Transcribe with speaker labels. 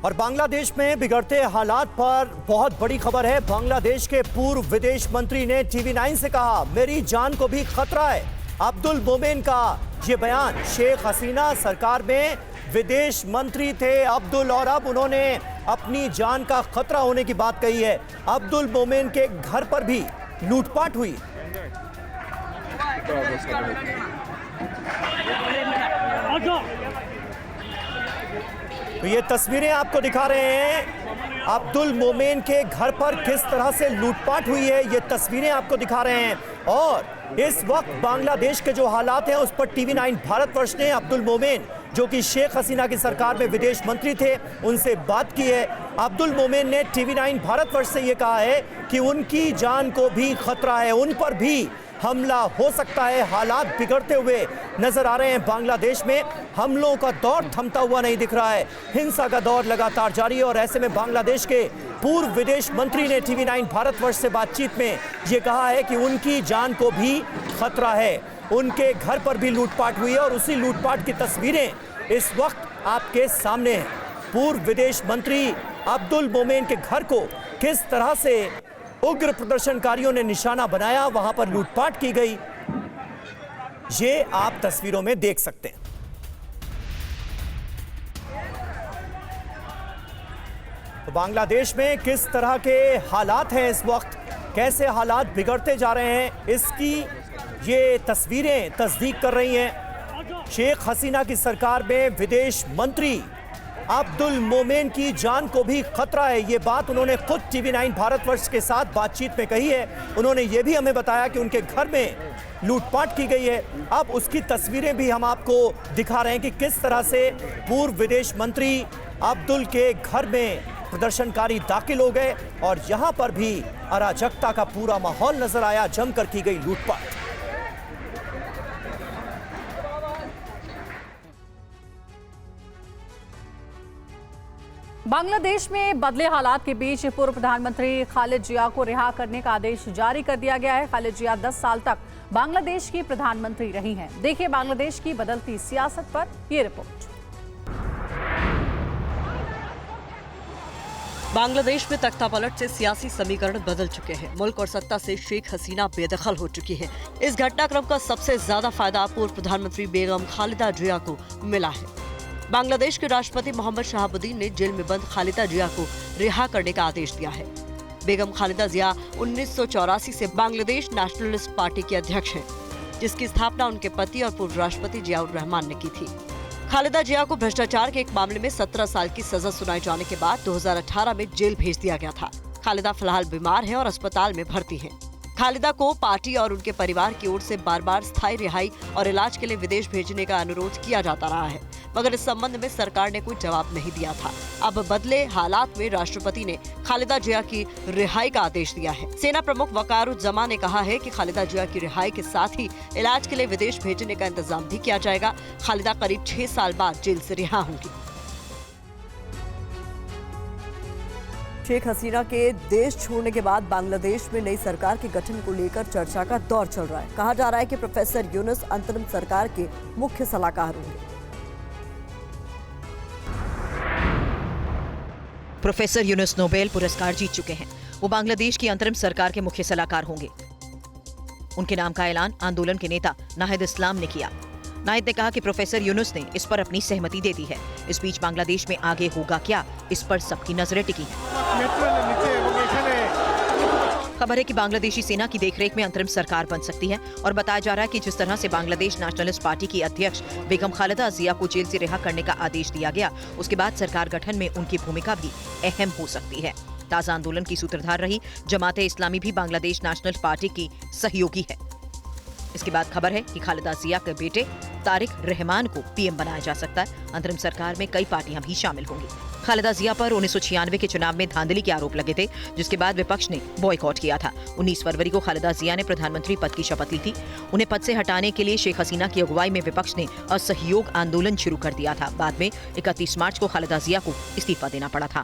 Speaker 1: और बांग्लादेश में बिगड़ते हालात पर बहुत बड़ी खबर है। बांग्लादेश के पूर्व विदेश मंत्री ने टीवी9 से कहा, मेरी जान को भी खतरा है। अब्दुल मोमेन का ये बयान। शेख हसीना सरकार में विदेश मंत्री थे अब्दुल, और अब उन्होंने अपनी जान का खतरा होने की बात कही है। अब्दुल मोमेन के घर पर भी लूटपाट हुई। तो ये तस्वीरें आपको दिखा रहे हैं अब्दुल मोमेन के घर पर किस तरह से लूटपाट हुई है, ये तस्वीरें आपको दिखा रहे हैं। और इस वक्त बांग्लादेश के जो हालात हैं उस पर टीवी9 भारतवर्ष ने अब्दुल मोमेन, जो कि शेख हसीना की सरकार में विदेश मंत्री थे, उनसे बात की है। अब्दुल मोमेन ने टीवी9 भारतवर्ष से ये कहा है कि उनकी जान को भी खतरा है, उन पर भी हमला हो सकता है। हालात बिगड़ते हुए नजर आ रहे हैं। बांग्लादेश में हमलों का दौर थमता हुआ नहीं दिख रहा है। हिंसा का दौर लगातार जारी है और ऐसे में बांग्लादेश के पूर्व विदेश मंत्री ने टीवी9 भारतवर्ष से बातचीत में ये कहा है कि उनकी जान को भी खतरा है। उनके घर पर भी लूटपाट हुई है और उसी लूटपाट की तस्वीरें इस वक्त आपके सामने हैं। पूर्व विदेश मंत्री अब्दुल मोमेन के घर को किस तरह से उग्र प्रदर्शनकारियों ने निशाना बनाया, वहां पर लूटपाट की गई, ये आप तस्वीरों में देख सकते हैं। तो बांग्लादेश में किस तरह के हालात हैं इस वक्त, कैसे हालात बिगड़ते जा रहे हैं, इसकी ये तस्वीरें तस्दीक कर रही हैं। शेख हसीना की सरकार में विदेश मंत्री अब्दुल मोमेन की जान को भी खतरा है। ये बात उन्होंने खुद टीवी9 भारतवर्ष के साथ बातचीत में कही है। उन्होंने ये भी हमें बताया कि उनके घर में लूटपाट की गई है। अब उसकी तस्वीरें भी हम आपको दिखा रहे हैं कि किस तरह से पूर्व विदेश मंत्री अब्दुल के घर में प्रदर्शनकारी दाखिल हो गए और यहाँ पर भी अराजकता का पूरा माहौल नजर आया, जमकर की गई लूटपाट।
Speaker 2: बांग्लादेश में बदले हालात के बीच पूर्व प्रधानमंत्री खालिद जिया को रिहा करने का आदेश जारी कर दिया गया है। खालिद जिया 10 साल तक बांग्लादेश की प्रधानमंत्री रही हैं। देखिए बांग्लादेश की बदलती सियासत पर ये रिपोर्ट।
Speaker 3: बांग्लादेश में तख्तापलट से सियासी समीकरण बदल चुके हैं। मुल्क और सत्ता से शेख हसीना बेदखल हो चुकी है। इस घटनाक्रम का सबसे ज्यादा फायदा पूर्व प्रधानमंत्री बेगम खालिदा जिया को मिला है। बांग्लादेश के राष्ट्रपति मोहम्मद शहाबुद्दीन ने जेल में बंद खालिदा जिया को रिहा करने का आदेश दिया है। बेगम खालिदा जिया 1984 से बांग्लादेश नेशनलिस्ट पार्टी के अध्यक्ष हैं, जिसकी स्थापना उनके पति और पूर्व राष्ट्रपति जियाउर रहमान ने की थी। खालिदा जिया को भ्रष्टाचार के एक मामले में 17 साल की सजा सुनाए जाने के बाद 2018 में जेल भेज दिया गया था। खालिदा फिलहाल बीमार है और अस्पताल में भर्ती है। खालिदा को पार्टी और उनके परिवार की ओर से बार बार स्थायी रिहाई और इलाज के लिए विदेश भेजने का अनुरोध किया जाता रहा है, मगर इस संबंध में सरकार ने कोई जवाब नहीं दिया था। अब बदले हालात में राष्ट्रपति ने खालिदा जिया की रिहाई का आदेश दिया है। सेना प्रमुख वकारुज्जमा ने कहा है कि खालिदा जिया की रिहाई के साथ ही इलाज के लिए विदेश भेजने का इंतजाम भी किया जाएगा। खालिदा करीब 6 साल बाद जेल से रिहा होंगी। शेख हसीना के देश छोड़ने के बाद बांग्लादेश में नई सरकार के गठन को लेकर चर्चा का दौर चल रहा है। कहा जा रहा है कि प्रोफेसर यूनुस अंतरिम सरकार के मुख्य सलाहकार होंगे।
Speaker 4: प्रोफेसर यूनुस नोबेल पुरस्कार जीत चुके हैं। वो बांग्लादेश की अंतरिम सरकार के मुख्य सलाहकार होंगे। उनके नाम का ऐलान आंदोलन के नेता नाहिद इस्लाम ने किया। नाहिद ने कहा कि प्रोफेसर यूनुस ने इस पर अपनी सहमति दे दी है। इस बीच बांग्लादेश में आगे होगा क्या, इस पर सबकी नजरें टिकी हैं। खबर है कि बांग्लादेशी सेना की देखरेख में अंतरिम सरकार बन सकती है और बताया जा रहा है कि जिस तरह से बांग्लादेश नेशनलिस्ट पार्टी की अध्यक्ष बेगम खालिदा जिया को जेल से रिहा करने का आदेश दिया गया, उसके बाद सरकार गठन में उनकी भूमिका भी अहम हो सकती है। ताजा आंदोलन की सूत्रधार रही जमाते इस्लामी भी बांग्लादेश नेशनल पार्टी की सहयोगी है। इसके बाद खबर है कि खालिदा जिया के बेटे तारिक रहमान को पीएम बनाया जा सकता है। अंतरिम सरकार में कई पार्टियां भी शामिल होंगी। खालिदा जिया पर 1996 के चुनाव में धांधली के आरोप लगे थे, जिसके बाद विपक्ष ने बॉयकॉट किया था। 19 फरवरी को खालिदा जिया ने प्रधानमंत्री पद की शपथ ली थी। उन्हें पद से हटाने के लिए शेख हसीना की अगुवाई में विपक्ष ने असहयोग आंदोलन शुरू कर दिया था। बाद में 31 मार्च को खालिदा जिया को इस्तीफा देना पड़ा था।